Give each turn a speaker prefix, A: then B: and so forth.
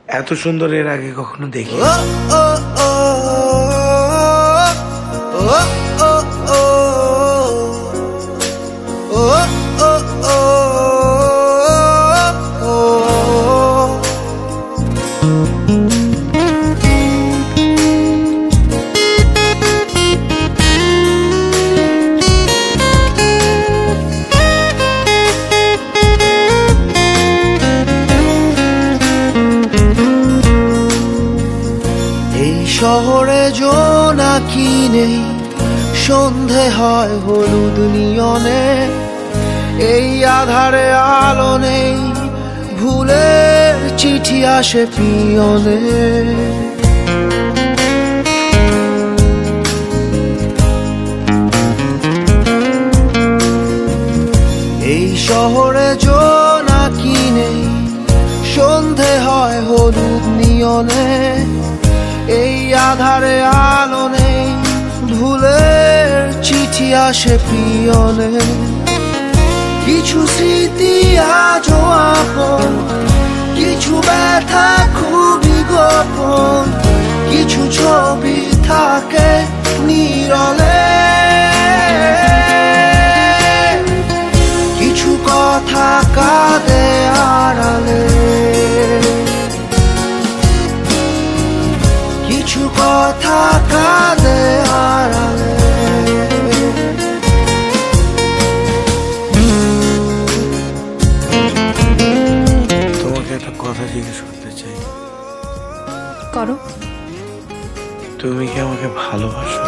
A: এত সুন্দর এর আগে কখনো দেখি।
B: শহরে জোনাকি নেই, সন্ধে হয় হলুদ নিয়নে, এই আধারে আলো নেই, ভুলের চিঠি আসে পিয়নে। এই শহরে জোনাকি নেই, সন্ধে হয় হলুদ নিয়নে, এই আধারে আলো নেই, ভুলের চিঠি আসে পিয়নে। কিছু স্মৃতি আজও আপন, কিছু ব্যথা খুবই গোপন, কিছু ছবি থাকে নীরবে, কিছু কথা কাঁদে আড়ালে, কিছু কথা কাঁদে আড়ালে।
A: তোমাকে একটা কথা জিজ্ঞেস করতে চাই।
C: করো।
A: তুমি কি আমাকে ভালোবাসো?